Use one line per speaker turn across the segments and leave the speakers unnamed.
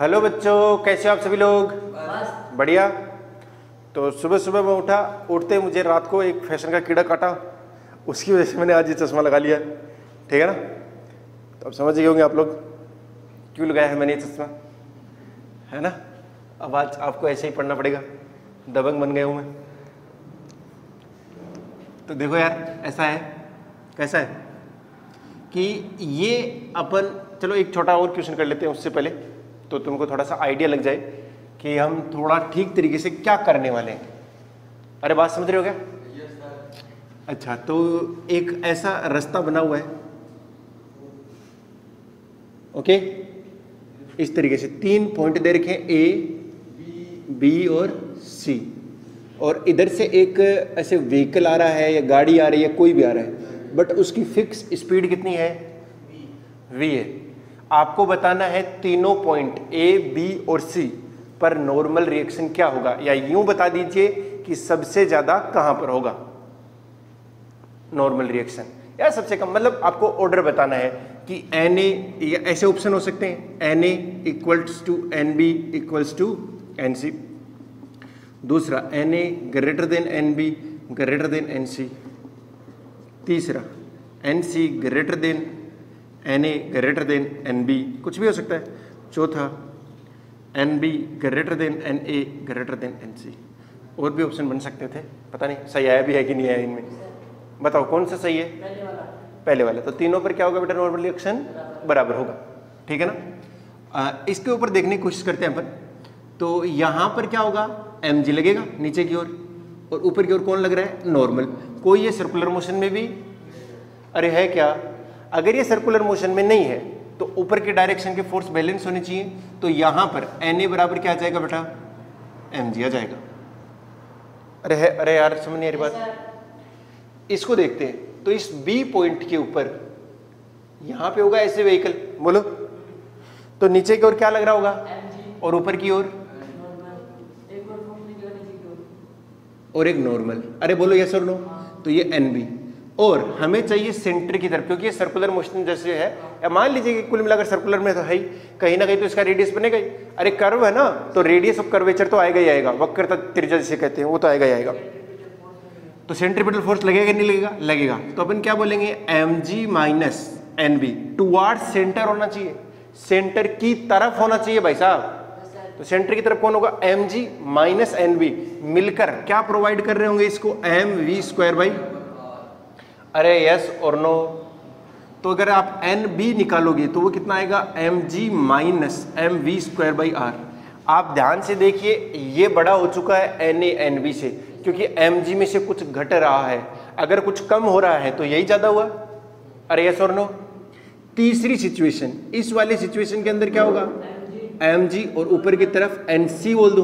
Hello बच्चों, कैसे हो आप सभी लोग? बढ़िया। तो सुबह सुबह मैं उठा, उठते मुझे रात को एक फैशन का कीड़ा काटा, उसकी वजह से मैंने आज ये चश्मा लगा लिया। ठीक है ना? तो अब समझ गए होंगे आप लोग क्यों लगाया है मैंने ये चश्मा, है ना? अब आज आपको ऐसे ही पढ़ना पड़ेगा, दबंग बन गया हूँ मैं। तो देखो यार, ऐसा है, कैसा है कि ये अपन, चलो एक छोटा और क्वेश्चन कर लेते हैं उससे पहले, तो तुमको थोड़ा सा आइडिया लग जाए कि हम थोड़ा ठीक तरीके से क्या करने वाले हैं। अरे बात समझ रहे हो क्या? अच्छा, तो एक ऐसा रास्ता बना हुआ है, ओके, इस तरीके से 3 पॉइंट दे रखे हैं, ए, बी और सी, और इधर से एक ऐसे व्हीकल आ रहा है या गाड़ी आ रही है, कोई भी आ रहा है, बट उसकी फिक्स स्पीड कितनी है? v है। आपको बताना है तीनों पॉइंट ए, बी और सी पर नॉर्मल रिएक्शन क्या होगा, या यूं बता दीजिए कि सबसे ज्यादा कहां पर होगा नॉर्मल रिएक्शन, या सबसे कम, मतलब आपको ऑर्डर बताना है कि एन ए, या ऐसे ऑप्शन हो सकते हैं, n a equals to n b equals to n c, दूसरा n a greater than n b greater than n c, तीसरा n c greater than n a greater than n b, कुछ भी हो सकता है, चौथा n b greater than n a greater than n c. और भी ऑप्शन बन सकते थे, पता नहीं सही आया भी है कि नहीं आया इनमें, बताओ कौन सा सही है? पहले वाला। तो तीनों पर क्या होगा बेटा? नॉर्मल रिएक्शन बराबर होगा। ठीक है ना? इसके ऊपर देखने की कोशिश करते हैं अपन। तो यहाँ पर क्या होगा? एम जी लगेगा नीचे की ओर, और ऊपर की ओर कौन लग रहा है? नॉर्मल। कोई ये सर्कुलर मोशन में भी, अरे है क्या? अगर ये सर्कुलर मोशन में नहीं है तो ऊपर के डायरेक्शन के फोर्स बैलेंस होने चाहिए, तो यहां पर एन ए बराबर क्या आ जाएगा बेटा? एम जी आ जाएगा। अरे है, अरे यार समझ नहीं आ रही बात। इसको देखते हैं, तो इस बी पॉइंट के ऊपर यहां पे होगा ऐसे व्हीकल, बोलो, तो नीचे की ओर क्या लग रहा होगा? और ऊपर की ओर और एक नॉर्मल। अरे बोलो यस और नो। तो ये एन बी, और हमें चाहिए सेंटर की तरफ, क्योंकि ये सर्कुलर मोशन जैसे है, या मान लीजिए कि कुल मिलाकर सर्कुलर में तो है ही, कहीं ना कहीं तो इसका रेडियस बनेगा ही। अरे कर्व है ना, तो रेडियस ऑफ कर्वेचर तो आएगा ही आएगा, वक्रता त्रिज्या जिसे कहते हैं, वो तो आएगा ही आएगा। तो सेंट्रीपिटल फोर्स लगेगा नहीं लगेगा? लगेगा। तो अपन क्या बोलेंगे? M G minus N B toward centre होना चाहिए, सेंटर की तरफ होना चाहिए भाई साहब। तो सेंटर की तरफ कौन होगा? M G minus N B मिलकर क्या प्रोवाइड कर रहे होंगे इसको? एम वी स्क्वायर बाई, अरे यस और नो। तो अगर आप एन बी निकालोगे तो वो कितना आएगा? M G minus M V square by R. आप ध्यान से देखिए, ये बड़ा हो चुका है एन ए एन बी से, क्योंकि एम जी में से कुछ घट रहा है, अगर कुछ कम हो रहा है तो यही ज्यादा हुआ। अरे यस और नो। तीसरी सिचुएशन, इस वाली सिचुएशन के अंदर क्या होगा? एम जी और ऊपर की तरफ एन सी बोल दो,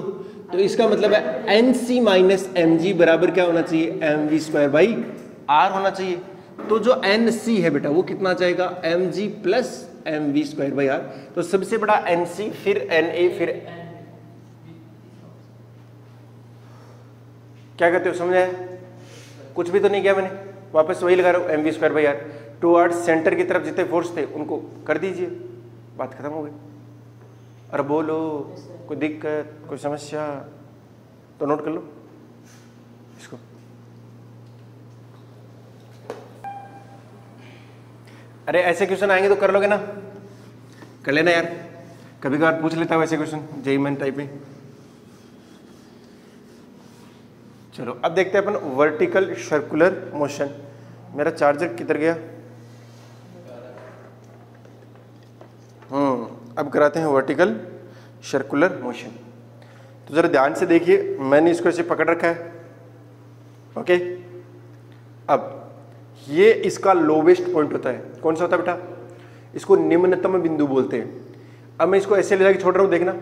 तो इसका मतलब है N C minus M G बराबर क्या होना चाहिए? M V square by R होना चाहिए। तो जो एन सी है बेटा वो कितना जाएगा? M G plus M V square by R. तो सबसे बड़ा एन सी, फिर एन ए, फिर क्या कहते हो? समझे? कुछ भी तो नहीं किया मैंने, वापस वही लगा रहा हूं, M V square by R. Towards centre की तरफ जितने फोर्स थे उनको कर दीजिए, बात खत्म हो गई। अरे बोलो, कोई दिक्कत, कोई समस्या तो नोट कर लो इसको। अरे ऐसे क्वेश्चन आएंगे तो कर लोगे ना? कर लेना यार, कभी कभार पूछ लेता हूँ ऐसे क्वेश्चन जेईई मेन टाइप में। चलो अब देखते हैं अपन वर्टिकल सर्कुलर मोशन। मेरा चार्जर किधर गया? अब कराते हैं वर्टिकल सर्कुलर मोशन। तो जरा ध्यान से देखिए, मैंने इसको ऐसे पकड़ रखा है, ओके। अब ये इसका लोवेस्ट पॉइंट होता है, कौन सा होता है बेटा? इसको निम्नतम बिंदु बोलते हैं। अब मैं इसको ऐसे ले जाके छोड़ रहा हूं, देखना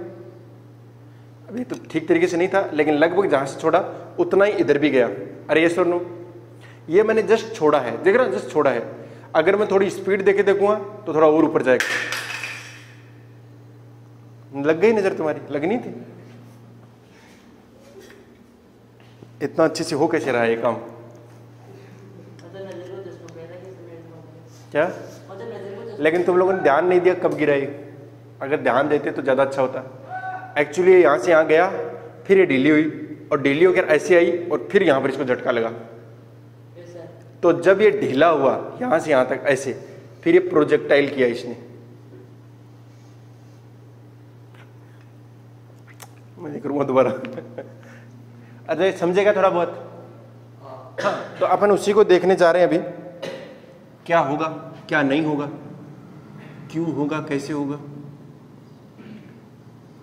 अभी तो ठीक तरीके से नहीं था, लेकिन लगभग जहां से छोड़ा उतना ही इधर भी गया। अरे ये सुनो, ये मैंने जस्ट छोड़ा है, देख रहा, जस्ट छोड़ा है। अगर मैं थोड़ी स्पीड देके देखूंगा तो थोड़ा और ऊपर जाएगा। लग गई नजर तुम्हारी? लगनी थी। इतना अच्छे से हो कैसे रहा है ये काम? क्या? लेकिन तुम लोगों ने ध्यान नहीं दिया कब गिरा ये। अगर ध्यान देते तो ज़्यादा अच्छा होता। एक्चुअली ये यहाँ से यहाँ गया, फिर ये ढीली हुई और ढीली होकर ऐसे आई और फिर यहाँ पर इसको झटका लगा। तो जब ये ढीला हुआ यहाँ से यहाँ तक ऐसे, फिर ये प्रोजेक्टाइल किया इसने। मैं नहीं करूँगा दोबारा। अजय समझेगा थोड़ा बहुत? हाँ, तो अपन उसी को देखने जा रहे हैं अभी, क्या होगा क्या नहीं होगा, क्यों होगा कैसे होगा।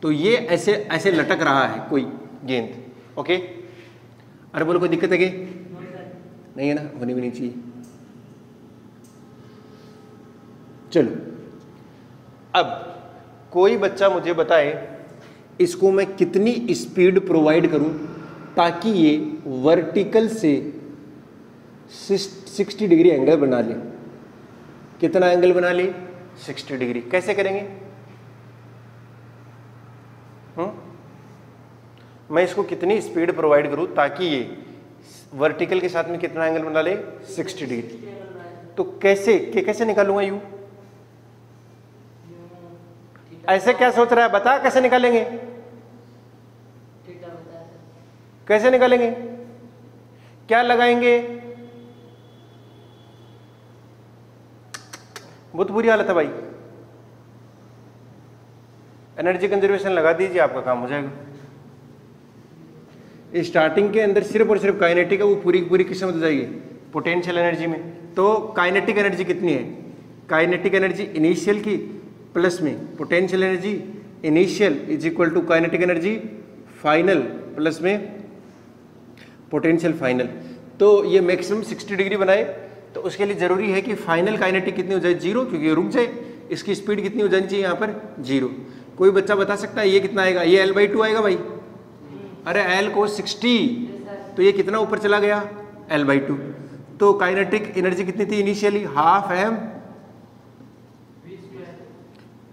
तो ये ऐसे ऐसे लटक रहा है कोई गेंद, ओके। अरे बोलो कोई दिक्कत है क्या? नहीं है ना, होनी भी नहीं चाहिए। चलो अब कोई बच्चा मुझे बताए इसको मैं कितनी स्पीड प्रोवाइड करूं ताकि ये वर्टिकल से 60 डिग्री एंगल बना ले। कितना एंगल बना ले? 60 डिग्री। कैसे करेंगे? मैं इसको कितनी स्पीड प्रोवाइड करूं ताकि ये वर्टिकल के साथ में कितना एंगल बना ले? 60 डिग्री। तो कैसे निकालूंगा यू? ऐसे क्या सोच रहा है बता, कैसे निकालेंगे? कैसे निकालेंगे? क्या लगाएंगे? बहुत बुरी हालत है भाई। एनर्जी कंजर्वेशन लगा दीजिए, आपका काम हो जाएगा। स्टार्टिंग के अंदर सिर्फ और सिर्फ काइनेटिक है, वो पूरी पूरी किस्म हो जाएगी पोटेंशियल एनर्जी में। तो काइनेटिक एनर्जी कितनी है? काइनेटिक एनर्जी इनिशियल की प्लस में potential energy initial is equal to kinetic energy final plus में पोटेंशियल फाइनल। तो ये मैक्सिमम 60 डिग्री बनाए, तो उसके लिए जरूरी है कि फाइनल काइनेटिक कितनी हो जाए? 0, क्योंकि ये रुक जाए। इसकी स्पीड कितनी हो जानी चाहिए यहाँ पर? 0। कोई बच्चा बता सकता है ये कितना आएगा? ये L/2 आएगा भाई। अरे L को 60, तो ये कितना ऊपर चला गया? L/2। तो काइनेटिक एनर्जी कितनी थी इनिशियली? हाफ m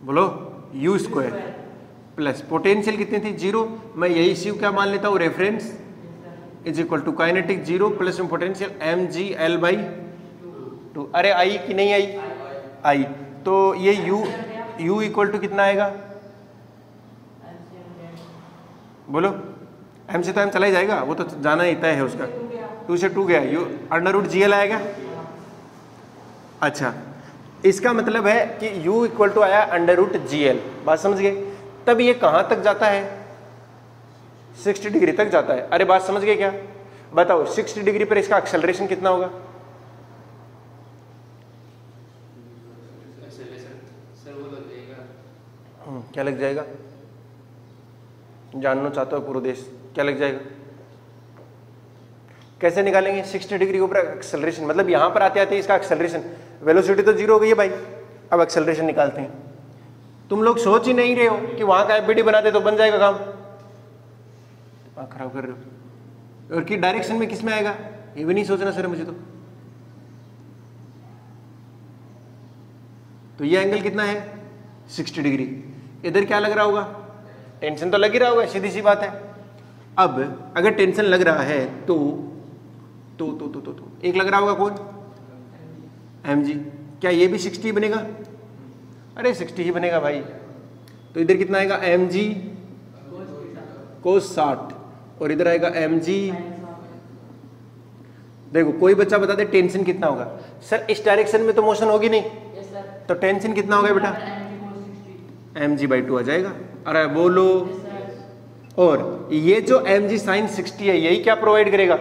बोलो u² प्लस पोटेंशियल कितनी थी? 0। मैं यही सी क्या मान लेता हूँ? Reference is equal to kinetic 0 plus में पोटेंशियल mg L/2। अरे आई कि नहीं आई? आई। तो ये u इक्वल टू कितना आएगा? बोलो। m से तो m चला ही जाएगा, वो तो जाना ही तय है उसका। 2 से 2 गया, u √gl आएगा। अच्छा, इसका मतलब है कि u इक्वल टू आया √gl। बात समझ गए? तब ये कहाँ तक जाता है? 60 डिग्री तक जाता है। अरे बात समझ गए क्या? बताओ 60 डिग्री पर इसका एक्सेलरेशन कितना होगा? क्या लग जाएगा? जानना चाहता हो पूरा देश, क्या लग जाएगा? कैसे निकालेंगे 60 डिग्री के ऊपर एक्सेलरेशन? मतलब यहां पर आते आते इसका एक्सेलरेशन, वेलोसिटी तो 0 हो गई है भाई, अब एक्सेलरेशन निकालते हैं। तुम लोग सोच ही नहीं रहे हो कि वहां का एफबीडी बना दे तो बन जाएगा काम। खराब कर रहे हो। और की डायरेक्शन में किस में आएगा? ये भी नहीं सोचना सर मुझे तो ये एंगल कितना है? 60 डिग्री। इधर क्या लग रहा होगा? टेंशन तो लग ही रहा होगा, सीधी सी बात है। अब अगर टेंशन लग रहा है तो एक लग रहा होगा कौन? mg। क्या ये भी 60 बनेगा? अरे 60 ही बनेगा भाई। तो इधर कितना आएगा? mg cos 60 और इधर आएगा mg। देखो कोई बच्चा बता दे टेंशन कितना होगा? सर इस डायरेक्शन में तो मोशन होगी नहीं, तो टेंशन कितना होगा बेटा? mg/2 आ जाएगा। अरे बोलो। और ये जो mg sin 60 है, यही क्या प्रोवाइड करेगा?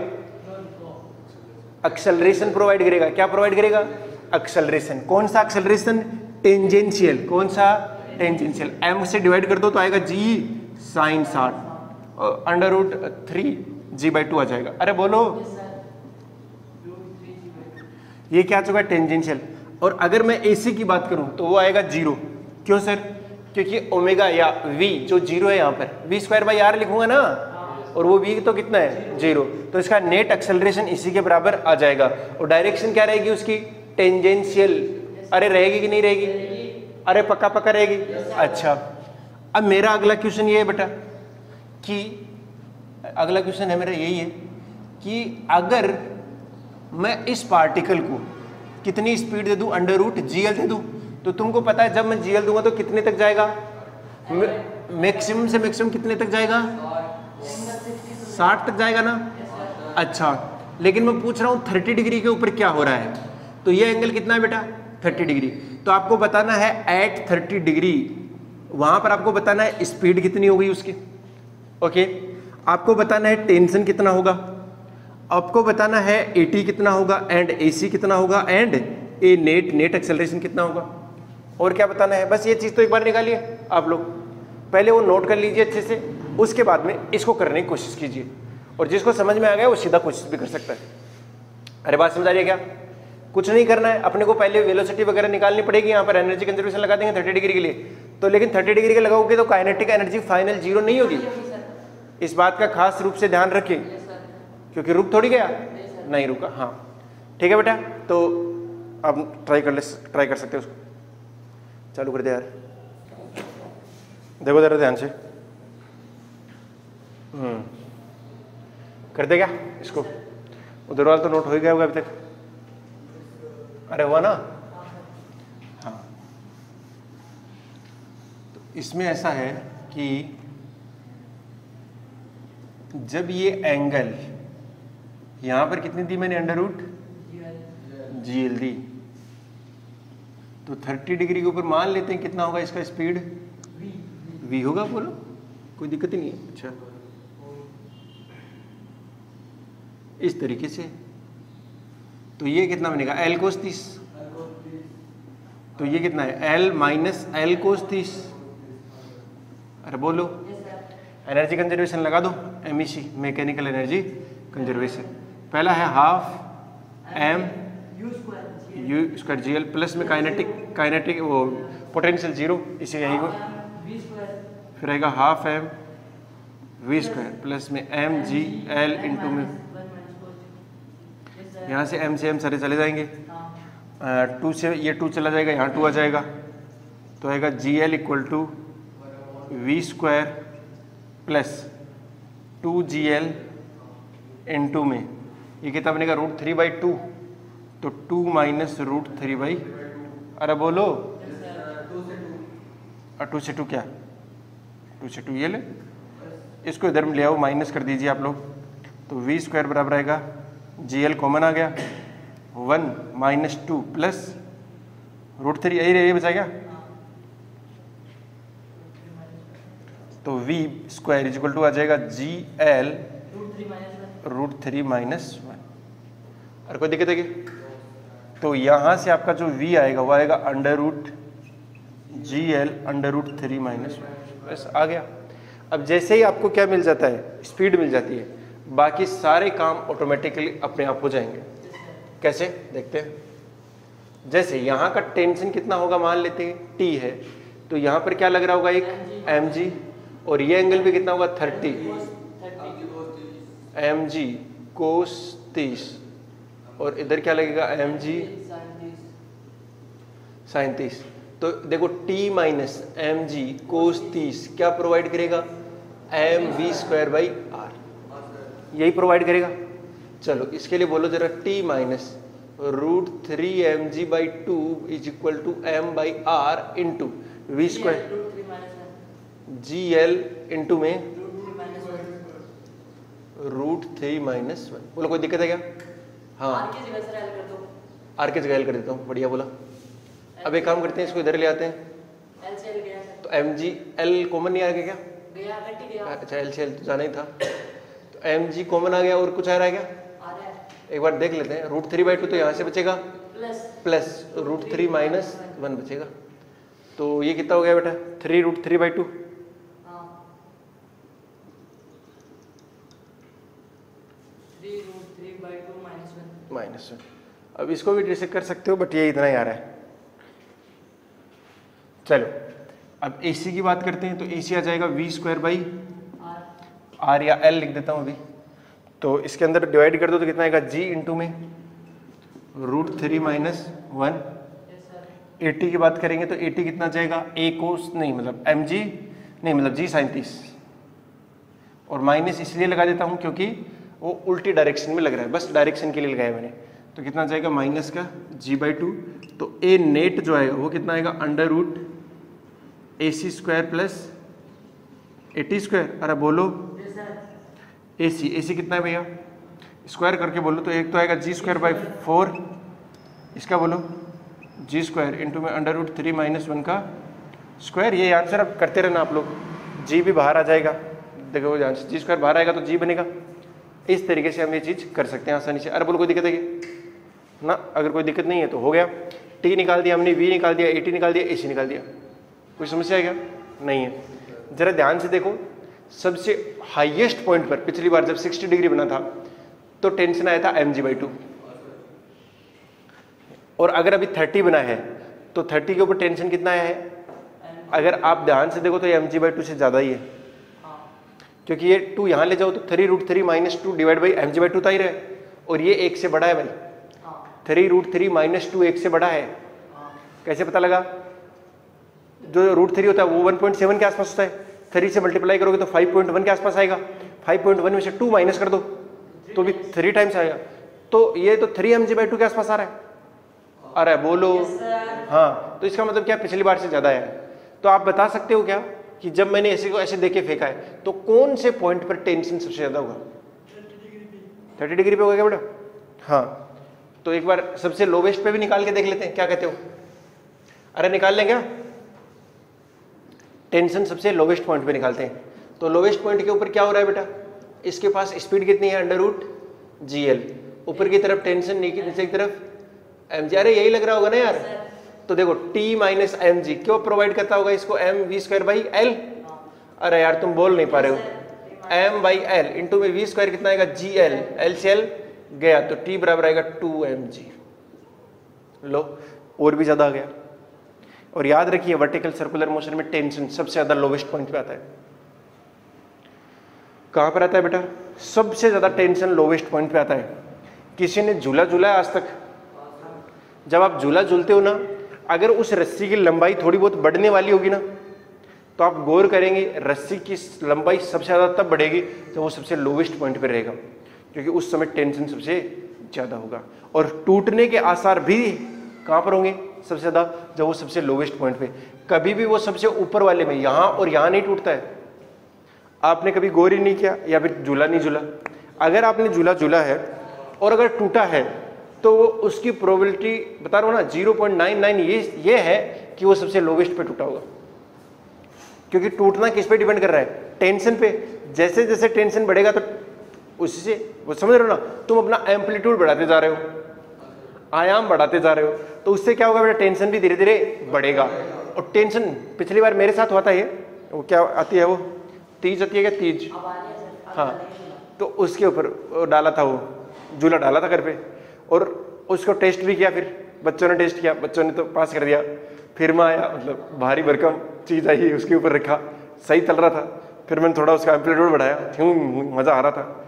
एक्सेलरेशन प्रोवाइड करेगा। क्या प्रोवाइड करेगा? एक्सेलरेशन। कौन सा एक्सेलरेशन? टेंजेंशियल। कौन सा? टेंजेंशियल। m से डिवाइड कर दो तो आएगा g sin 60 और √3 g/2 आ जाएगा। अरे बोलो। ये क्या चुका? टेंजेंशियल। और अगर मैं AC की बात करूं तो वो आएगा 0। क्यों सर? क्योंकि ओमेगा या v जो 0 है यहाँ पर v²/r लिखूंगा ना, और वो v तो कितना है? 0। तो इसका नेट एक्सेलरेशन इसी के बराबर आ जाएगा। और डायरेक्शन क्या रहेगी उसकी? टेंजेंशियल। अरे रहेगी कि नहीं रहेगी? अरे पक्का पक्का रहेगी। अच्छा, अब मेरा अगला क्वेश्चन ये है बेटा कि अगला क्वेश्चन है मेरा यही है कि अगर मैं इस पार्टिकल को कितनी स्पीड दे दूं? √gl दे दूं। तो तुमको पता है जब मैं gl दूंगा तो कितने तक जाएगा? मैक्सिमम से मैक्सिमम कितने तक जाएगा? 60 तक जाएगा ना। अच्छा, लेकिन मैं पूछ रहा हूँ 30 डिग्री के ऊपर क्या हो रहा है, तो ये एंगल कितना है बेटा? 30 डिग्री। तो आपको बताना है एट 30 डिग्री, वहां पर आपको बताना है स्पीड कितनी होगी उसकी। ओके, आपको बताना है टेंशन कितना होगा, आपको बताना है एटी कितना होगा, एंड एसी कितना होगा, एंड ए नेट एक्सेलरेशन कितना होगा, और क्या बताना है। बस ये चीज़ तो एक बार निकालिए आप लोग, पहले वो नोट कर लीजिए अच्छे से, उसके बाद में इसको करने की कोशिश कीजिए, और जिसको समझ में आ गया वो सीधा कोशिश भी कर सकता है। अरे बात समझ आ रही है क्या? कुछ नहीं करना है, अपने को पहले वेलोसिटी वगैरह निकालनी पड़ेगी। यहाँ पर एनर्जी कंजर्वेशन लगा देंगे 30 डिग्री के लिए, तो लेकिन 30 डिग्री के लगाओगे तो काइनेटिक एनर्जी फाइनल जीरो नहीं होगी। इस बात का खास रूप से ध्यान रखिए, क्योंकि रुक थोड़ी गया, नहीं रुका। हाँ ठीक है बेटा, तो आप ट्राई कर सकते हो उसको। चालू कर दे यार, देखो जरा ध्यान से। कर दे क्या इसको? उधर वाला तो नोट हो गया होगा अभी तक। अरे हुआ ना? हाँ, तो इसमें ऐसा है कि जब ये एंगल यहां पर कितनी दी मैंने, अंडर रूट GL दी, तो 30 डिग्री के ऊपर मान लेते हैं कितना होगा इसका स्पीड? V होगा। बोलो, कोई दिक्कत ही नहीं है। अच्छा, इस तरीके से, तो ये कितना बनेगा? L cos 30, तो ये कितना है? L minus L cos 30। अरे बोलो, एनर्जी कंजर्वेशन लगा दो, MEC, मैकेनिकल एनर्जी कंजर्वेशन। पहला है half m u square GL plus में काइनेटिक वो पोटेंशियल जीरो, इसे यही को, फिर आएगा half m v square plus में m g l इंटू में, यहाँ से m से m सारे चले जाएंगे, 2 से ये 2 चला जाएगा, यहाँ 2 आ जाएगा, तो आएगा GL equal to v square plus 2GL into में, ये कितना बनेगा? √3/2, तो 2 माइनस √3/, अरे बोलो, 2 से 2 क्या? 2 से 2 ये ले, इसको इधर में ले आओ, माइनस कर दीजिए आप लोग, तो v स्क्वायर बराबर आएगा, GL कॉमन आ गया, 1 माइनस 2 प्लस √3, यही बचा गया, तो v square is equal to आ जाएगा GL √3 माइनस 1। और कोई दिक्कत है? तो यहाँ से आपका जो v आएगा वो आएगा √GL √3 माइनस 1, बस आ गया। अब जैसे ही आपको क्या मिल जाता है? स्पीड मिल जाती है, बाकी सारे काम ऑटोमेटिकली अपने आप हो जाएंगे। कैसे देखते हैं? जैसे यहाँ का टेंशन कितना होगा मान लेते हैं, T है, तो यहाँ पर क्या लग रहा होगा? एक mg, और ये एंगल भी कितना होगा? 30 mg cos 30, और इधर क्या लगेगा? mg sin 30। तो देखो T माइनस mg cos 30 क्या प्रोवाइड करेगा? mv स्क्वायर बाई r, यही प्रोवाइड करेगा। चलो इसके लिए बोलो जरा, T minus √3 mg/2 is equal to m by R into V square GL into में √3 माइनस 1। बोलो कोई दिक्कत है क्या? हाँ, आर के जगह एल कर देता हूँ, बढ़िया बोला। अब एक काम करते हैं, इसको इधर ले आते हैं, तो mg l कॉमन नहीं आ गया क्या? अच्छा, l से l तो जाना ही था, तो mg कॉमन आ गया, और कुछ आ रहा है क्या? एक बार देख लेते हैं, √3/2 तो यहाँ से बचेगा, प्लस √3 माइनस 1 बचेगा, तो ये कितना हो गया बेटा? 3√3/2, माइनस 1। अब इसको भी डिस्कस कर सकते हो, बट ये इतना ही आ रहा है। चलो अब AC की बात करते हैं, तो AC आ जाएगा v स्क्वायर बाई r, या L लिख देता हूँ अभी, तो इसके अंदर डिवाइड कर दो तो कितना आएगा? G इंटू में √3 माइनस 1। AT की बात करेंगे तो AT कितना जाएगा? A कोस नहीं, मतलब mg नहीं, मतलब G sin 30, और माइनस इसलिए लगा देता हूँ क्योंकि वो उल्टी डायरेक्शन में लग रहा है, बस डायरेक्शन के लिए लगाया मैंने। तो कितना जाएगा? माइनस का G/2, तो A नेट जो आएगा वो कितना आएगा? √AC स्क्वायर प्लस 80 स्क्वायर, अरे बोलो AC कितना है भैया, स्क्वायर करके बोलो तो एक तो आएगा जी स्क्वायर बाई 4, इसका बोलो जी स्क्वायर इंटू में √3 - 1 का स्क्वायर। ये आंसर अब करते रहना आप लोग, जी भी बाहर आ जाएगा, देखो जी स्क्वायर बाहर आएगा तो जी बनेगा। इस तरीके से हम ये चीज़ कर सकते हैं आसानी से। अरे बोलो कोई दिक्कत है क्या ना, अगर कोई दिक्कत नहीं है तो हो गया। टी निकाल दिया हमने, वी निकाल दिया, 80 निकाल दिया, AC निकाल दिया, कोई समस्या है क्या? नहीं है। जरा ध्यान से देखो, सबसे हाईएस्ट पॉइंट पर पिछली बार जब 60 डिग्री बना था तो टेंशन आया था mg/2, और अगर अभी 30 बना है तो 30 के ऊपर टेंशन कितना आया है? अगर आप ध्यान से देखो तो ये mg/2 से ज़्यादा ही है, क्योंकि ये 2 यहाँ ले जाओ तो 3√3 - 2 डिवाइड बाई mg/2 तो ही रहे, और ये 1 से बड़ा है भाई, 3√3 - 2 1 से बड़ा है। कैसे पता लगा? जो √3 होता है वो 1.7 के आसपास होता है, 3 से मल्टीप्लाई करोगे तो 5.1 के आसपास आएगा, 5.1 में से 2 माइनस कर दो तो भी 3 टाइम्स आएगा, तो ये तो 3 mg/2 के आसपास आ रहा है। अरे बोलो हाँ, तो इसका मतलब क्या, पिछली बार से ज़्यादा है। तो आप बता सकते हो क्या कि जब मैंने ऐसे को ऐसे देके फेंका है तो कौन से पॉइंट पर टेंशन सबसे ज़्यादा होगा? 30 डिग्री पे होगा क्या बेटा? हाँ, तो एक बार सबसे लोवेस्ट पे भी निकाल के देख लेते हैं, क्या कहते हो? अरे निकाल लें क्या? टेंशन सबसे लोवेस्ट पॉइंट पे निकालते हैं। तो लोवेस्ट पॉइंट के ऊपर क्या हो रहा है बेटा? इसके पास स्पीड कितनी है? √GL। ऊपर की तरफ टेंशन, नीचे की तरफ mg। अरे यही लग रहा होगा ना यार, तो देखो T - mg क्यों प्रोवाइड करता होगा इसको? mv²/L। अरे यार तुम बोल नहीं पा रहे हो, m/L इंटू में v² कितना आएगा? GL, L से L गया तो T बराबर आएगा 2mg। लो, और भी ज्यादा आ गया। और याद रखिए वर्टिकल सर्कुलर मोशन में टेंशन सबसे ज्यादा लोवेस्ट पॉइंट पे आता है। कहां पर आता है बेटा? सबसे ज्यादा टेंशन लोवेस्ट पॉइंट पे आता है। किसी ने झूला झूला आज तक? जब आप झूला झूलते हो ना, अगर उस रस्सी की लंबाई थोड़ी बहुत बढ़ने वाली होगी ना, तो आप गौर करेंगे रस्सी की लंबाई सबसे ज्यादा तब बढ़ेगी जब वो सबसे लोवेस्ट पॉइंट पे रहेगा, क्योंकि उस समय टेंशन सबसे ज्यादा होगा। और टूटने के आसार भी कहां पर होंगे सबसे ज्यादा? जब वो सबसे लोवेस्ट पॉइंट पे। कभी भी वो सबसे ऊपर वाले में यहां और यहां नहीं टूटता है। आपने कभी गौर ही नहीं किया या फिर झूला नहीं झूला? अगर आपने झूला झूला है और अगर टूटा है तो उसकी प्रोबेबिलिटी बता रहा हूं ना 0.99 ये है कि वो सबसे लोवेस्ट पे टूटा होगा, क्योंकि टूटना किस पे डिपेंड कर रहा है? टेंशन पे। जैसे जैसे टेंशन बढ़ेगा तो उसी से, वो समझ रहे हो ना, तुम अपना एम्पलीट्यूड बढ़ाते जा रहे हो, आयाम बढ़ाते जा रहे हो, तो उससे क्या होगा बेटा? टेंशन भी धीरे धीरे बढ़ेगा। और टेंशन पिछली बार मेरे साथ हुआ था, ये वो क्या आती है, वो तीज आती है क्या? तीज, हाँ, तो उसके ऊपर डाला था, वो झूला डाला था घर पे, और उसको टेस्ट भी किया। फिर बच्चों ने टेस्ट किया, बच्चों ने तो पास कर दिया। फिर मैं आया, मतलब भारी भरकम चीज आई, उसके ऊपर रखा, सही चल रहा था। फिर मैंने थोड़ा उसका एम्पलीट्यूड बढ़ाया, मजा आ रहा था।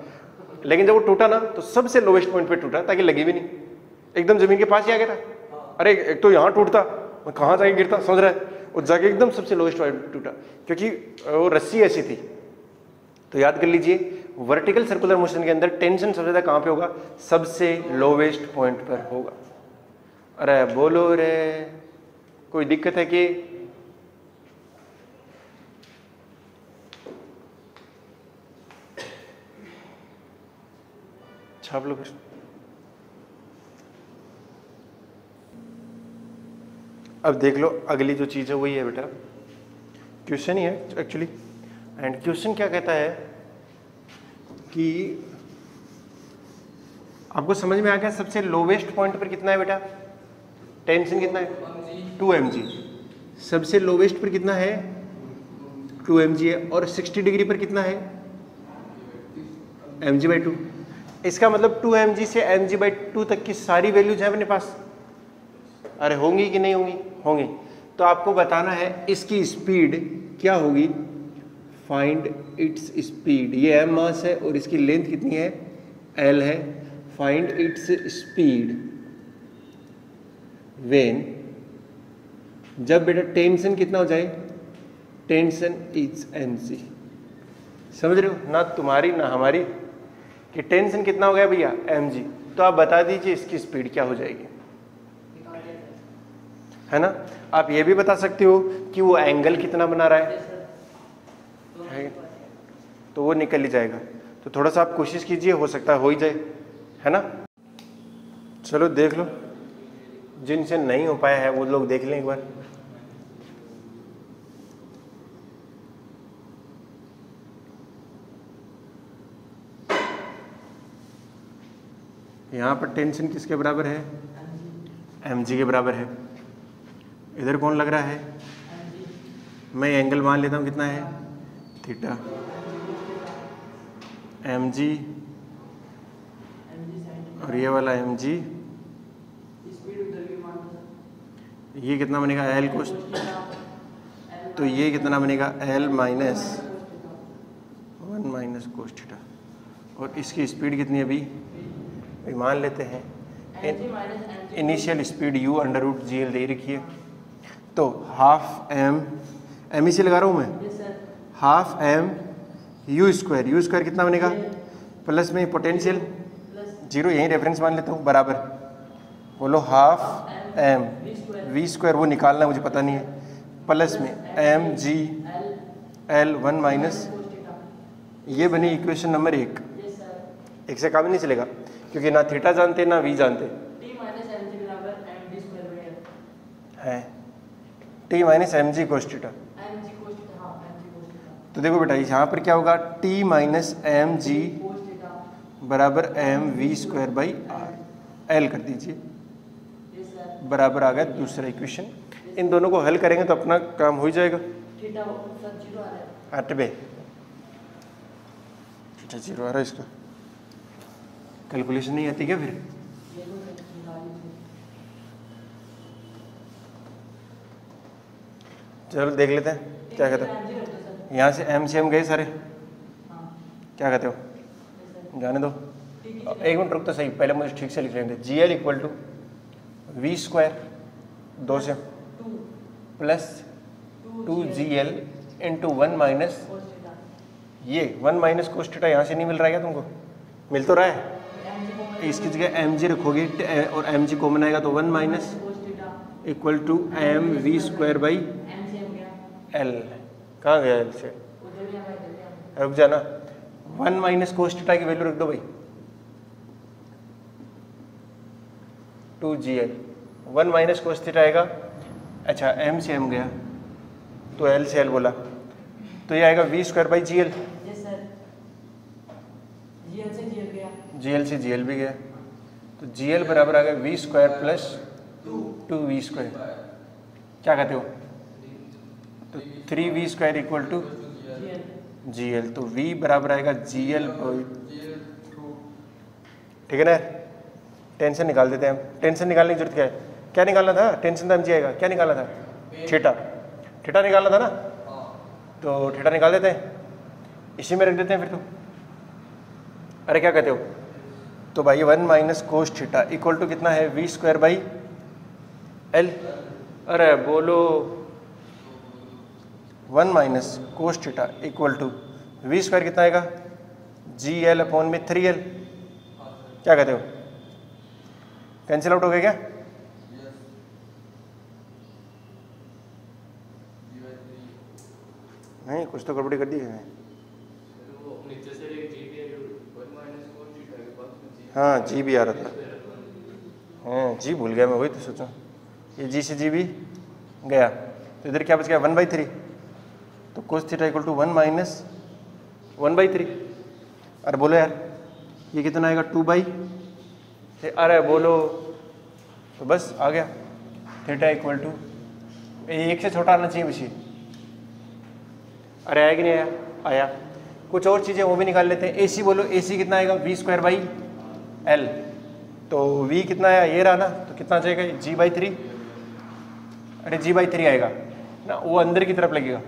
लेकिन जब वो टूटा ना तो सबसे लोवेस्ट पॉइंट पे टूटा, ताकि लगी भी नहीं, एकदम जमीन के पास ही आ गया था। अरे एक तो यहाँ टूटता, मैं कहाँ जाके गिरता, समझ रहा है? वो जाके एकदम सबसे लोवेस्ट पॉइंट टूटा, क्योंकि वो रस्सी ऐसी थी। तो याद कर लीजिए, वर्टिकल सर्कुलर मोशन के अंदर टेंशन सबसे ज्यादा कहां पे होगा? सबसे लोवेस्ट पॉइंट पर होगा। अरे बोलो रे, कोई दिक्कत है कि? छाप लो फिर। अब देख लो, अगली जो चीज है वही है बेटा, क्वेश्चन ही है एक्चुअली। एंड क्वेश्चन क्या कहता है कि आपको समझ में आ गया सबसे लोवेस्ट पॉइंट पर कितना है बेटा? टेंशन कितना है? 2mg। सबसे लोवेस्ट पर कितना है? 2mg है। और 60 डिग्री पर कितना है? mg/2। इसका मतलब 2mg से mg/2 तक की सारी वैल्यूज है अपने पास। अरे होंगी कि नहीं होंगी? होंगी। तो आपको बताना है इसकी स्पीड क्या होगी। Find its speed. ये m मास है और इसकी लेंथ कितनी है? l है। फाइंड इट्स स्पीड व्हेन, जब बेटा टेंशन कितना हो जाए? Tension is mc। समझ रहे हो ना तुम्हारी ना हमारी, कि टेंशन कितना हो गया भैया? mg। तो आप बता दीजिए इसकी स्पीड क्या हो जाएगी, है ना? आप ये भी बता सकते हो कि वो एंगल कितना बना रहा है। लीजिए, तो वो निकल ही जाएगा। तो थोड़ा सा आप कोशिश कीजिए, हो सकता है हो ही जाए, है ना। चलो देख लो, जिनसे नहीं हो पाया है वो लोग देख लें एक बार। यहाँ पर टेंशन किसके बराबर है? mg के बराबर है। इधर कौन लग रहा है? मैं एंगल मान लेता हूँ, कितना है? थीटा। mg और ये वाला mg, ये कितना बनेगा? l कोस, तो ये कितना बनेगा? l minus 1 minus cos theta. और इसकी स्पीड कितनी है अभी मान लेते हैं, initial speed u under root g l दे रखी है, तो हाफ एम ही से लगा रहा हूँ मैं, हाफ एम यू स्क्वायर कितना बनेगा? प्लस में पोटेंशियल जीरो, यही रेफरेंस मान लेता हूँ, बराबर बोलो हाफ एम वी स्क्वायर, वो निकालना है मुझे पता नहीं है, प्लस में एम जी एल 1 माइनस, ये बनी इक्वेशन नंबर 1। एक से काम नहीं चलेगा क्योंकि ना थीटा जानते ना वी जानते है, T minus M G cos theta. तो देखो बेटा यहाँ पर क्या होगा? टी माइनस एम जी बराबर M V square by R, L कर दीजिए, बराबर आ गया दूसरा इक्वेशन। इन दोनों को हल करेंगे तो अपना काम हो ही जाएगा। थीटा 0 आ रहा है, इसका कैलकुलेशन नहीं आती क्या फिर? चलो देख लेते हैं क्या कहते हो। यहाँ से एम गए सारे, क्या कहते हो? जाने दो, एक मिनट रुक तो सही, पहले मुझे ठीक से लिख लेंगे। G L equal to V square 2 से प्लस 2gl इंटू 1 माइनस, ये 1 माइनस कोस थीटा यहाँ से नहीं मिल रहा है क्या तुमको? मिल तो रहा है, इसकी जगह एम जी रखोगे और एम जी कॉमन आएगा तो 1 minus equal to M V square by L. कहाँ गया एल से? रुक जाना, 1 माइनस कोस थीटा की वैल्यू रख दो भाई, 2gl, 1 माइनस कोस थीटा आएगा, अच्छा एम से एम गया तो एल से एल बोला, तो ये आएगा V square by G L, G L से जी एल भी गया, तो जी एल बराबर आ गया we square plus 2v square, क्या कहते हो? तो 3v square equal to G L, तो v बराबर आएगा जी एल, ठीक है ना। टेंशन निकाल देते हैं हम, टेंशन निकालने की जरूरत क्या है? क्या निकालना था? टेंशन तो mg आएगा, क्या निकालना था? थीटा निकालना था ना, तो थीटा निकाल देते हैं, इसी में रख देते हैं फिर। तो अरे क्या कहते हो? तो भाई 1 minus cos theta equal to कितना है? V square by L. अरे बोलो 1 minus cos theta equal to V square कितना आएगा? जी एल अपॉन में 3l, क्या कहते हो? कैंसिल आउट हो गया क्या? नहीं, कुछ तो गड़बड़ी कर दी है। हाँ जी भी आ रहा था, हाँ जी भूल गया मैं, वही तो सोचा, ये जी से जी भी गया, तो इधर क्या बच गया? 1/3, तो cos theta equal to 1 minus 1/3। अरे बोलो यार, ये कितना आएगा? 2/, अरे बोलो, तो बस आ गया थीटा इक्वल टू, एक से छोटा आना चाहिए बच्ची। अरे आया कि नहीं आया? आया। कुछ और चीज़ें वो भी निकाल लेते हैं। AC बोलो, AC कितना आएगा? वी स्क्वायर बाई एल, तो V कितना आया? ये रहा ना, तो कितना जाएगा? G/3, अरे G/3 आएगा ना, वो अंदर की तरफ लगेगा।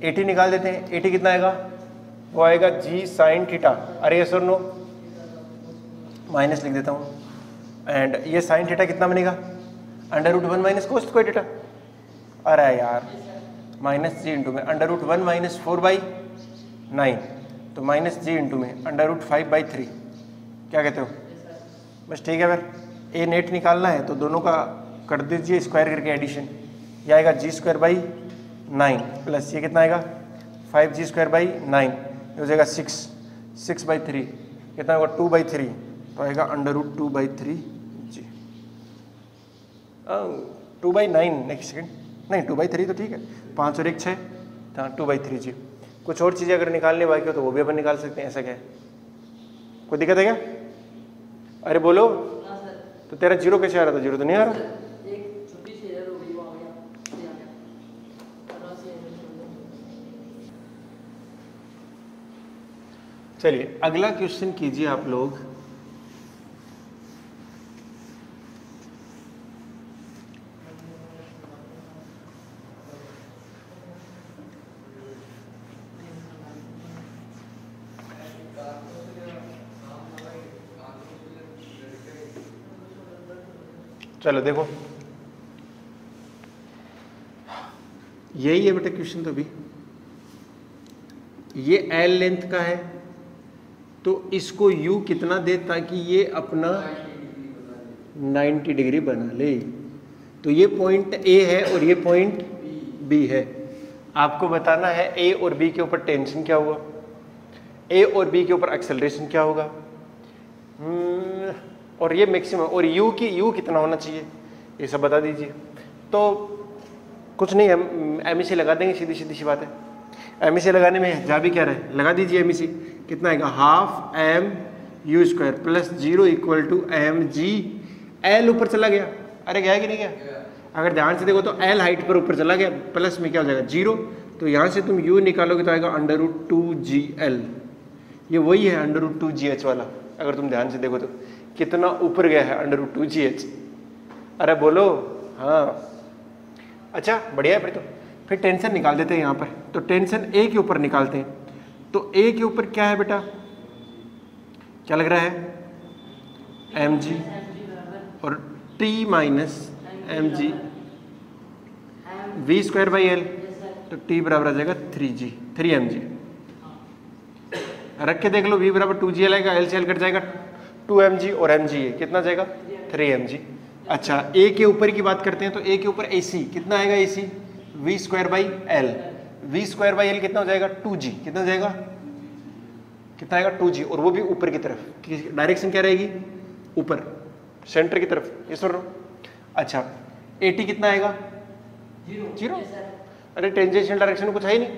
80 निकाल देते हैं, 80 कितना आएगा? वो आएगा G साइन थीटा, अरे यस और नो, माइनस लिख देता हूँ, एंड ये साइन थीटा कितना बनेगा? √1 माइनस कोस स्क्वायर थीटा, अरे यार माइनस जी इंटू में √1 माइनस 4/9, तो माइनस जी इंटू में √5/3, क्या कहते हो? बस ठीक है फिर, ए नेट निकालना है तो दोनों का कर दीजिए स्क्वायर करके एडिशन, ये आएगा G² बाई 9 प्लस ये कितना आएगा? 5g² बाई 9 ये हो जाएगा 6/3 कितना होगा 2/3 तो आएगा √2/3 जी 2/9 नेक्स्ट सेकेंड नहीं 2/3 तो ठीक है 5 और 1 6 हाँ 2/3 जी। कुछ और चीज़ें अगर निकालने बाकी हो तो वो भी अपन निकाल सकते हैं, ऐसा क्या है, कोई दिक्कत है क्या? अरे बोलो तो तेरा जीरो कैसे आ रहा था? जीरो तो नहीं आ रहा। चलिए अगला क्वेश्चन कीजिए आप लोग। चलो देखो यही है बेटा क्वेश्चन, तो अभी ये एल लेंथ का है तो इसको यू कितना दे ताकि ये अपना 90 डिग्री बना ले। तो ये पॉइंट ए है और ये पॉइंट बी है। आपको बताना है ए और बी के ऊपर टेंशन क्या होगा, ए और बी के ऊपर एक्सेलरेशन क्या होगा, और ये मैक्सिमम और यू कितना होना चाहिए ये सब बता दीजिए। तो कुछ नहीं हम एमईसी लगा देंगे, सीधी सी बात है। एमईसी लगाने में जा भी क्या रहे, लगा दीजिए एमईसी कितना आएगा 12 mu² प्लस 0 = mg। एल ऊपर चला गया, अरे गया कि नहीं गया? अगर ध्यान से देखो तो एल हाइट पर ऊपर चला गया, प्लस में क्या हो जाएगा 0, तो यहाँ से तुम u निकालोगे तो आएगा √2gl। ये वही है √2gh वाला, अगर तुम ध्यान से देखो तो कितना ऊपर गया है √2gh। अरे बोलो हाँ, अच्छा बढ़िया है। फिर टेंशन निकाल देते हैं यहाँ पर। तो टेंशन ए के ऊपर निकालते हैं। तो ए के ऊपर क्या है बेटा, क्या लग रहा है mg और t माइनस mg v²/l, तो t बराबर आ जाएगा 3mg। रख के देख लो, v बराबर 2gl आएगा, l से l कट जाएगा 2mg और mg है कितना जाएगा 3mg। अच्छा ए के ऊपर की बात करते हैं। तो ए के ऊपर AC कितना आएगा, AC v²/l, v²/l कितना हो जाएगा 2g, कितना हो जाएगा, कितना आएगा 2g, और वो भी ऊपर की तरफ। डायरेक्शन क्या रहेगी, ऊपर सेंटर की तरफ, ये सुन रहा हूँ। अच्छा AT कितना आएगा 0। अरे टेंजेंशियल डायरेक्शन में कुछ है ही नहीं,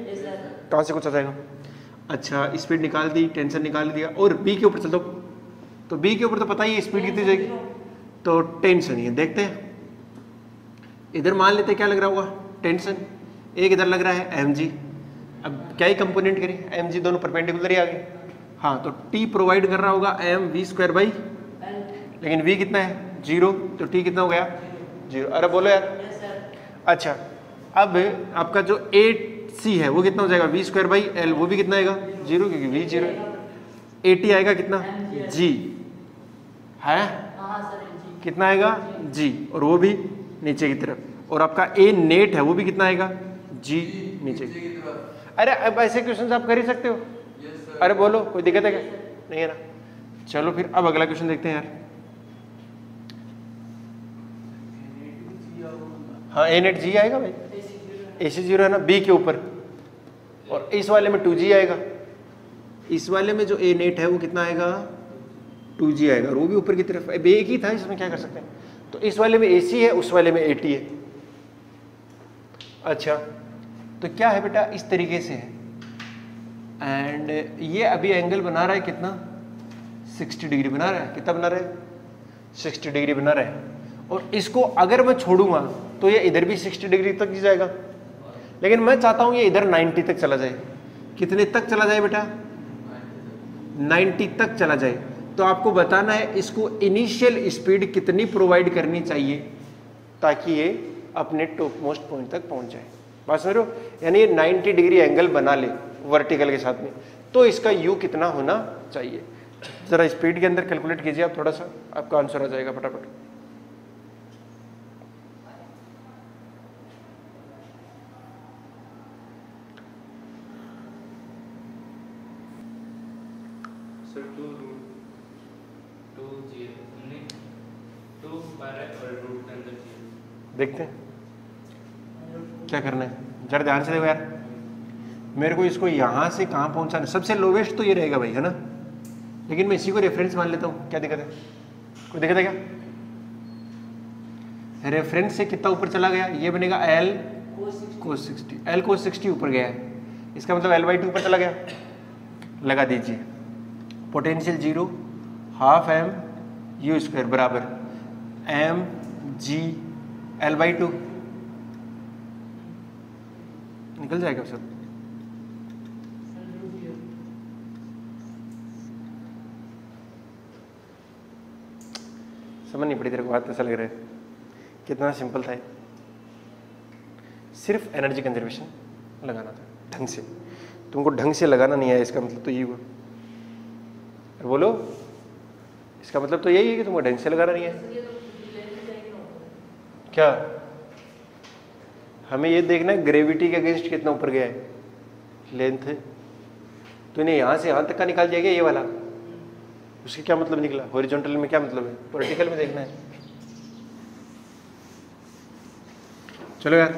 कहाँ से कुछ आ जाएगा। अच्छा स्पीड निकाल दी, टेंशन निकाल दिया, और B के ऊपर चल दो। तो B के ऊपर तो पता ही है स्पीड कितनी जाएगी, तो टेंशन ही है। देखते हैं इधर मान लेते हैं क्या लग रहा होगा टेंशन, एक इधर लग रहा है mg। अब क्या ही कंपोनेंट करें, mg दोनों परपेंडिकुलर ही आ गए। हाँ तो t प्रोवाइड कर रहा होगा m v²/l, लेकिन v कितना है 0, तो t कितना हो गया 0। अरे बोलो यार। अच्छा अब आपका जो AC है वो कितना हो जाएगा v²/l, वो भी कितना आएगा 0, क्योंकि v 0 है। AT आएगा कितना g है, कितना आएगा g, और वो भी नीचे की तरफ। और आपका A नेट है वो भी कितना आएगा g नीचे की तरफ। अरे अब ऐसे क्वेश्चन आप कर ही सकते हो। अरे बोलो कोई दिक्कत है क्या? नहीं है ना। चलो फिर अब अगला क्वेश्चन देखते हैं यार। हाँ A नेट g आएगा भाई, AC 0 है ना B के ऊपर, और इस वाले में 2g आएगा। इस वाले में जो A नेट है वो कितना आएगा 2g आएगा, और वो भी ऊपर की तरफ। अब एक ही था, इसमें क्या कर सकते हैं। तो इस वाले में AC है, उस वाले में AT है। अच्छा तो क्या है बेटा, इस तरीके से है। एंड ये अभी एंगल बना रहा है कितना 60 डिग्री बना रहा है। कितना बना रहा है 60 डिग्री बना रहा है। और इसको अगर मैं छोड़ूंगा तो ये इधर भी 60 डिग्री तक ही जाएगा, लेकिन मैं चाहता हूं ये इधर 90 तक चला जाए। कितने तक चला जाए बेटा 90 तक चला जाए। तो आपको बताना है इसको इनिशियल स्पीड कितनी प्रोवाइड करनी चाहिए ताकि ये अपने टॉप मोस्ट पॉइंट तक पहुंच जाए। बात समझ रहे हो, यानी ये 90 डिग्री एंगल बना ले वर्टिकल के साथ में, तो इसका u कितना होना चाहिए। जरा स्पीड के अंदर कैलकुलेट कीजिए आप, थोड़ा सा आपका आंसर आ जाएगा फटाफट। देखते हैं क्या करना है, जरा ध्यान से देखो यार। मेरे को इसको यहाँ से कहाँ पहुँचाना, सबसे लोवेस्ट तो ये रहेगा भाई, है ना, लेकिन मैं इसी को रेफरेंस मान लेता हूँ, क्या दिक्कत है, कोई दिक्कत है क्या? रेफरेंस से कितना ऊपर चला गया, ये बनेगा L cos 60, L cos 60 ऊपर गया है, इसका मतलब L/2 ऊपर चला गया, लगा दीजिए, potential 0 half m u square बराबर m g L/2, निकल जाएगा सब। समझ नहीं पड़ी तेरे को, बात ऐसा लग रहा है, कितना सिंपल था, सिर्फ एनर्जी कंजर्वेशन लगाना था ढंग से, तुमको ढंग से लगाना नहीं है, इसका मतलब तो यही हुआ, बोलो, इसका मतलब तो यही है कि तुमको ढंग से लगाना नहीं है। क्या हमें ये देखना है ग्रेविटी के अगेंस्ट कितना ऊपर गया है, लेंथ है, तो इन्हें यहाँ से यहाँ तक का निकाल जाएगा ये वाला, उसके क्या मतलब निकला, हॉरिजॉन्टल में क्या मतलब है, वर्टिकल में देखना है। चलो यार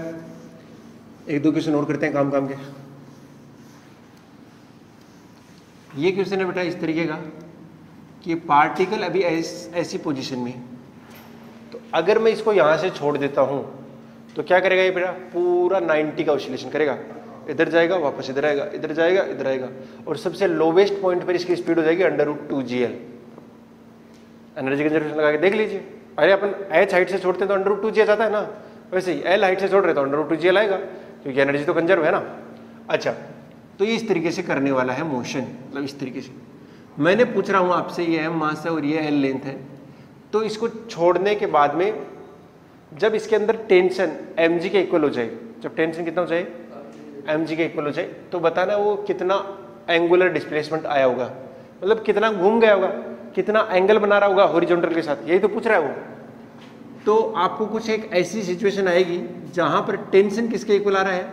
एक दो क्वेश्चन और करते हैं काम काम के। ये क्वेश्चन है बेटा इस तरीके का कि पार्टिकल अभी ऐसी पोजीशन में, तो अगर मैं इसको यहाँ से छोड़ देता हूँ तो क्या करेगा ये बेटा, पूरा 90 का ऑसिलेशन करेगा, इधर जाएगा वापस इधर आएगा, इधर जाएगा इधर आएगा, और सबसे लोवेस्ट पॉइंट पर इसकी स्पीड हो जाएगी √2gl। एनर्जी कंजर्वेशन लगा के देख लीजिए, अरे अपन h हाइट से छोड़ते हैं तो √2gl जाता है ना, वैसे ही L हाइट से छोड़ रहे तो √2gl आएगा, क्योंकि एनर्जी तो कंजर्व है ना। अच्छा, तो ये इस तरीके से करने वाला है मोशन, मतलब इस तरीके से। मैंने पूछ रहा हूँ आपसे, ये m मास है और ये L लेंथ है, तो इसको छोड़ने के बाद में जब इसके अंदर टेंशन mg के इक्वल हो जाए, जब टेंशन कितना हो जाए mg के इक्वल हो जाए, तो बताना वो कितना एंगुलर डिस्प्लेसमेंट आया होगा, मतलब कितना घूम गया होगा, कितना एंगल बना रहा होगा हॉरिजॉन्टल के साथ, यही तो पूछ रहा है वो। तो आपको कुछ एक ऐसी सिचुएशन आएगी जहां पर टेंशन किसके इक्वल आ रहा है,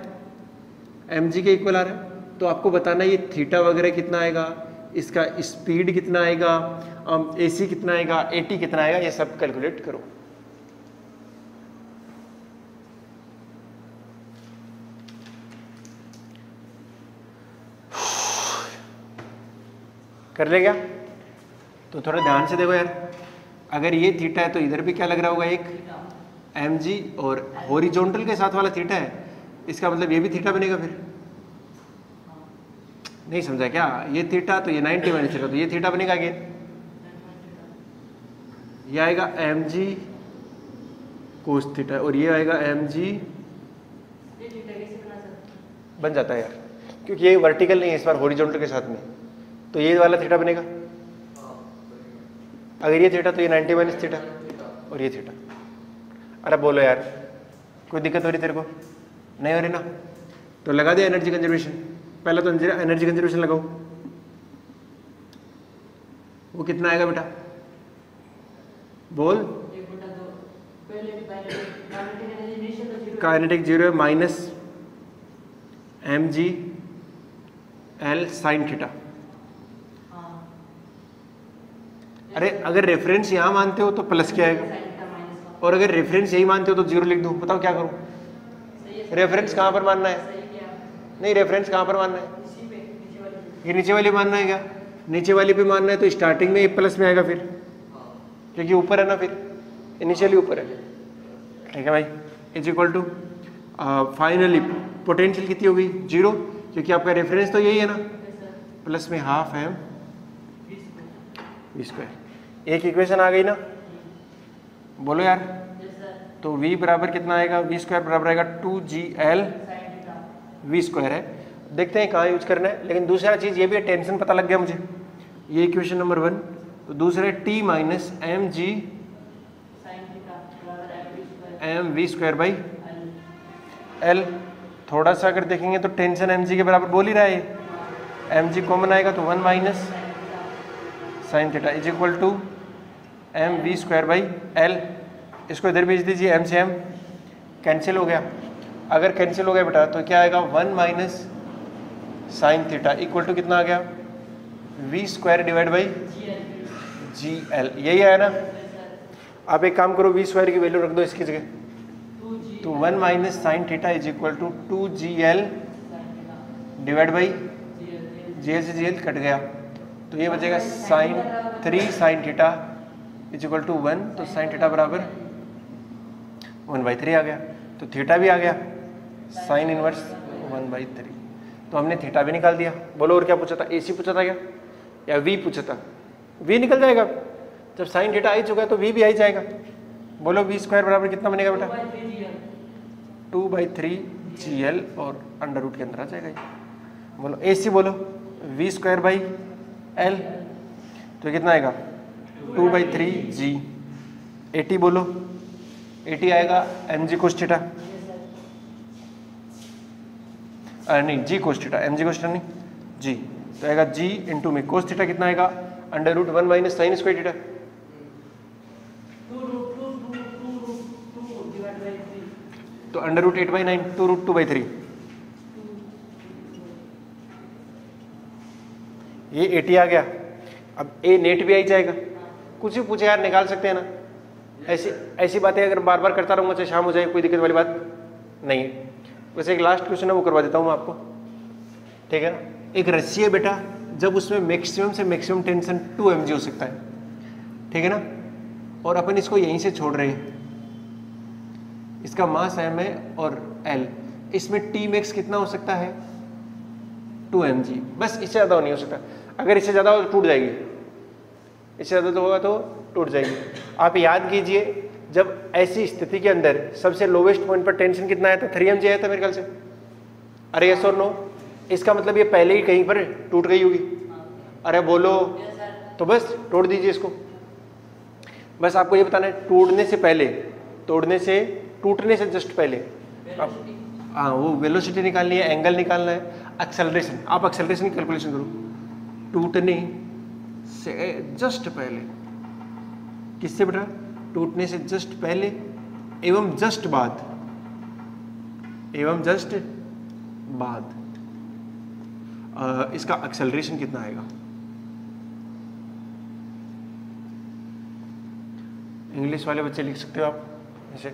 mg के इक्वल आ रहा है, तो आपको बताना ये थीटा वगैरह कितना आएगा, इसका स्पीड कितना आएगा, AC कितना आएगा, AT कितना आएगा, ये सब कैलकुलेट करो। कर ले क्या? तो थोड़ा ध्यान से देखो यार, अगर ये थीटा है तो इधर भी क्या लग रहा होगा, एक mg, और हॉरिजॉन्टल के साथ वाला थीटा है, इसका मतलब ये भी थीटा बनेगा। फिर नहीं समझा क्या, ये थीटा तो ये 90 माइनस थीटा, तो ये थीटा बनेगा अगेन, ये आएगा mg कोस थीटा, और ये आएगा mg, बन जाता है यार, क्योंकि ये वर्टिकल नहीं है इस बार हॉरिजॉन्टल के साथ में, तो ये वाला थीटा बनेगा। अगर ये थीटा तो ये 90 माइनस थीटा, और ये थीटा। अरे बोलो यार, कोई दिक्कत हो रही तेरे को? नहीं हो रही ना? तो लगा दे एनर्जी कंजर्वेशन। पहले तो एनर्जी कंजर्वेशन लगाओ, वो कितना आएगा बेटा, बोल। काइनेटिक 0 है, minus mg L sine theta. अरे अगर रेफरेंस यहाँ मानते हो तो प्लस क्या आएगा, और अगर रेफरेंस यही मानते हो तो 0 लिख दूँ, बताओ क्या करूँ? रेफरेंस कहाँ पर मानना है? नहीं, रेफरेंस कहाँ पर मानना है? ये नीचे वाली मानना है क्या? नीचे वाली पे मानना है तो स्टार्टिंग में ये प्लस में आएगा फिर, क्योंकि ऊपर है ना, फिर इनिशियली ऊपर है। ठीक है भाई, is equal to finally potential कितनी होगी? 0, क्योंकि आपका रेफरेंस तो यही है ना, प्लस में हाफ m v स्क्वायर। एक इक्वेशन आ गई ना, बोलो यार। तो v बराबर कितना आएगा? v स्क्वायर बराबर आएगा 2gl v स्क्वायर है। देखते हैं कहाँ यूज करना है, लेकिन दूसरा चीज़ ये भी है, टेंशन पता लग गया मुझे, ये इक्वेशन नंबर 1। तो दूसरे t minus mg m v square by l। थोड़ा सा अगर देखेंगे तो टेंशन mg के बराबर बोल ही रहा है, mg कॉमन आएगा तो 1 minus sine theta is equal to M V square by L. इसको इधर भेज दीजिए, m से m कैंसिल हो गया। अगर कैंसिल हो गया बेटा तो क्या आएगा? 1 minus sine theta equal to कितना आ गया? v square divide by G L, यही आया ना। आप एक काम करो, v स्क्वायर की वैल्यू रख दो इसकी जगह, तो 1 minus sine theta is equal to 2gl divide by GL से GL कट गया, तो ये बचेगा sine 3 sine theta is equal to 1, तो साइन थीटा बराबर 1/3 आ गया, तो थीटा भी आ गया साइन इनवर्स 1/3। तो हमने थीटा भी निकाल दिया। बोलो और क्या पूछा था, AC पूछा था क्या या V पूछा था? V निकल जाएगा, जब साइन थीटा आ ही चुका है तो V भी आ ही जाएगा। बोलो V² बराबर कितना बनेगा बेटा? 2/3 GL और अंडर रूट के अंदर आ जाएगा ये। बोलो AC बोलो V²/L, तो कितना आएगा 2/3 G। AT बोलो, AT आएगा mg cos थीटा, नहीं G cos theta, mg cos theta नहीं G, तो आएगा G इंटू में cos थीटा कितना आएगा under root 1 minus sine square theta, तो अंडर रूट 8/9 2 रूट 2/3। ये 80 आ गया। अब A नेट भी आ ही जाएगा। कुछ भी पूछे यार निकाल सकते हैं ना, ऐसी बातें अगर बार बार करता रहूँगा चाहे शाम हो जाए, कोई दिक्कत वाली बात नहीं है। वैसे एक लास्ट क्वेश्चन है वो करवा देता हूँ मैं आपको, ठीक है ना। एक रस्सी है बेटा, जब उसमें मैक्सिमम से मैक्सिमम टेंशन 2 mg हो सकता है, ठीक है ना, और अपन इसको यहीं से छोड़ रहे हैं। इसका मास m है और L, इसमें T मैक्स कितना हो सकता है 2 mg, बस इससे ज़्यादा नहीं हो सकता। अगर इससे ज़्यादा हो तो टूट जाएगी, इससे ज़्यादा तो होगा तो टूट जाएगी। आप याद कीजिए जब ऐसी स्थिति के अंदर सबसे लोवेस्ट पॉइंट पर टेंशन कितना आया था 3 mg आया था मेरे ख्याल से। अरे यस और नो, इसका मतलब ये पहले ही कहीं पर टूट गई होगी। अरे बोलो, तो बस तोड़ दीजिए इसको। बस आपको ये बताना है टूटने से पहले, टूटने से जस्ट पहले अब हाँ वो वेलोसिटी निकालनी है, एंगल निकालना है, एक्सेलरेशन। आप एक्सेलरेशन की कैलकुलेशन करो। टूटने से जस्ट पहले, किससे बेटा? टूटने से जस्ट पहले एवं जस्ट बाद, इसका एक्सेलरेशन कितना आएगा? इंग्लिश वाले बच्चे लिख सकते हो आप ऐसे,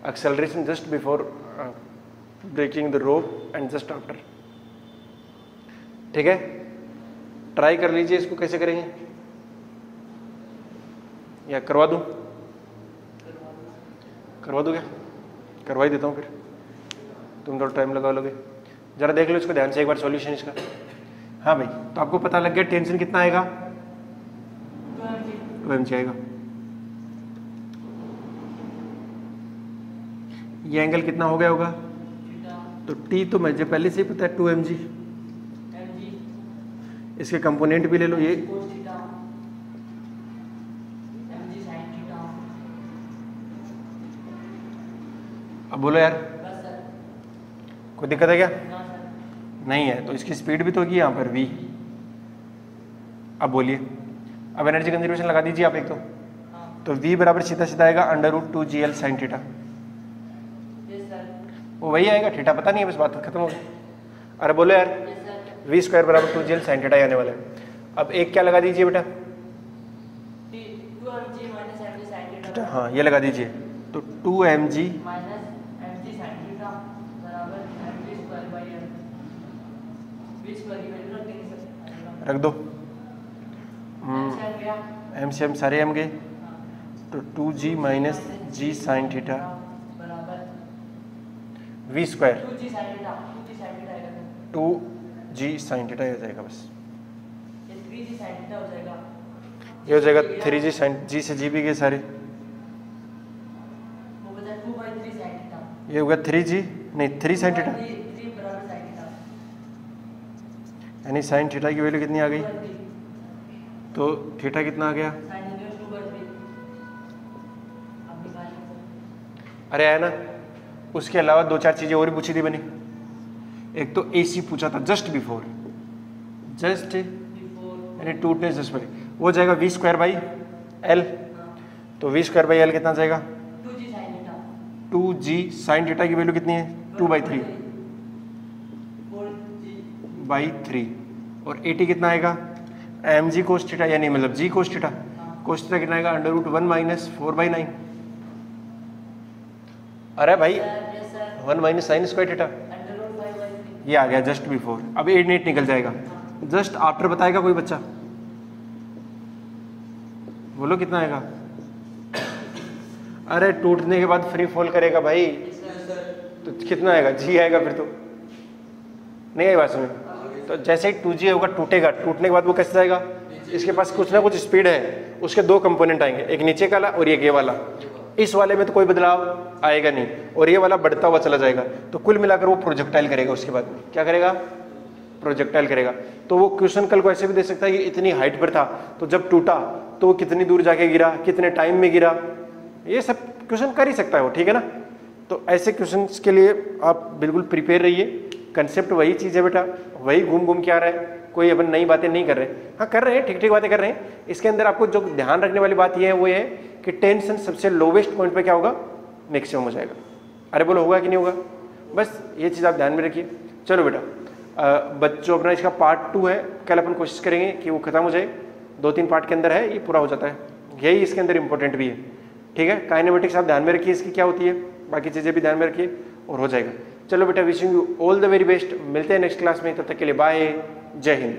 acceleration just before breaking the rope and just after. ठीक है, ट्राई कर लीजिए इसको कैसे करेंगे, या करवा दूं? क्या? करवा ही देता हूँ फिर, तुम थोड़ा टाइम लगा लोगे। जरा देख लो इसको ध्यान से एक बार सॉल्यूशन इसका। हाँ भाई, तो आपको पता लग गया टेंशन कितना आएगा? 2 mg आएगा। ये एंगल कितना हो गया होगा? तो T तो मुझे पहले से ही पता है 2 mg। इसके कंपोनेंट भी ले लो, ये अब बोलो यार, कोई दिक्कत है क्या? नहीं है, तो इसकी स्पीड भी तो होगी यहाँ पर v। अब बोलिए, अब एनर्जी कंजर्वेशन लगा दीजिए आप एक तो v बराबर सीधा सीधा आएगा under root 2 GL sine theta. वो वही आएगा, थीटा पता नहीं है, बस बात खत्म हो गई। अरे बोलो यार, v² बराबर 2 GL साइन थीटा आने वाला है। अब एक क्या लगा दीजिए बेटा? हाँ ये लगा दीजिए, तो 2 mg रख दो, m से m सारे m गए, तो 2g minus g sine theta v², 2g sine theta हो जाएगा। बस ये हो जाएगा 3g साइन, g से g भी गए सारे, ये होगा 3g नहीं 3 साइन थीटा, यानी साइन थीटा की वैल्यू कितनी आ गई? तो थीटा कितना आ गया? अरे आया ना। उसके अलावा 2-4 चीजें और भी पूछी थी मैंने। एक तो AC पूछा था जस्ट बिफोर, यानी टूटने से पहले, वो जाएगा v²/L। तो v²/L कितना जाएगा? 2g साइन थीटा की वैल्यू कितनी है? 2/3 और AT कितना आएगा? mg cos थीटा, यानी मतलब g cos theta. cos theta कितना आएगा? Under root 1 minus 4/9। अरे भाई 1 माइनस साइन स्क्वायर थीटा, ये आ गया जस्ट बिफोर, अब 8 निकल जाएगा, जस्ट आफ्टर बताएगा कोई बच्चा, बोलो कितना आएगा? अरे टूटने के बाद फ्री फॉल करेगा भाई, तो कितना आएगा? जी आएगा, फिर तो नहीं आई बात समझ। तो जैसे ही 2G होगा टूटेगा, टूटने के बाद वो कैसे जाएगा? इसके पास कुछ ना कुछ स्पीड है, उसके दो कंपोनेंट आएंगे, एक नीचे का वाला और एक ये वाला। इस वाले में तो कोई बदलाव आएगा नहीं और ये वाला बढ़ता हुआ चला जाएगा, तो कुल मिलाकर वो प्रोजेक्टाइल करेगा। उसके बाद क्या करेगा? प्रोजेक्टाइल करेगा। तो वो क्वेश्चन कल को ऐसे भी दे सकता है कि इतनी हाइट पर था तो जब टूटा तो वो कितनी दूर जाके गिरा, कितने टाइम में गिरा, ये सब क्वेश्चन कर ही सकता है वो, ठीक है ना। तो ऐसे क्वेश्चंस के लिए आप बिल्कुल प्रिपेयर रहिए। कंसेप्ट वही चीज़ है बेटा, वही घूम घूम के आ रहा है, कोई अपन नई बातें नहीं कर रहे। हाँ कर रहे हैं, ठीक ठीक बातें कर रहे हैं। इसके अंदर आपको जो ध्यान रखने वाली बात ये है वो ये है कि टेंशन सबसे लोवेस्ट पॉइंट पे क्या होगा? मैक्सिमम हो जाएगा। अरे बोलो होगा कि नहीं होगा? बस ये चीज़ आप ध्यान में रखिए। चलो बेटा, बच्चों अपना इसका पार्ट 2 है, कल अपन कोशिश करेंगे कि वो खत्म हो जाए। 2-3 पार्ट के अंदर है, ये पूरा हो जाता है, यही इसके अंदर इंपॉर्टेंट भी है, ठीक है। काइनेमेटिक्स आप ध्यान में रखिए इसकी क्या होती है, बाकी चीज़ें भी ध्यान में रखिए और हो जाएगा। चलो बेटा, wishing you all the very best. मिलते हैं नेक्स्ट क्लास में, तब तक के लिए बाय, जय हिंद।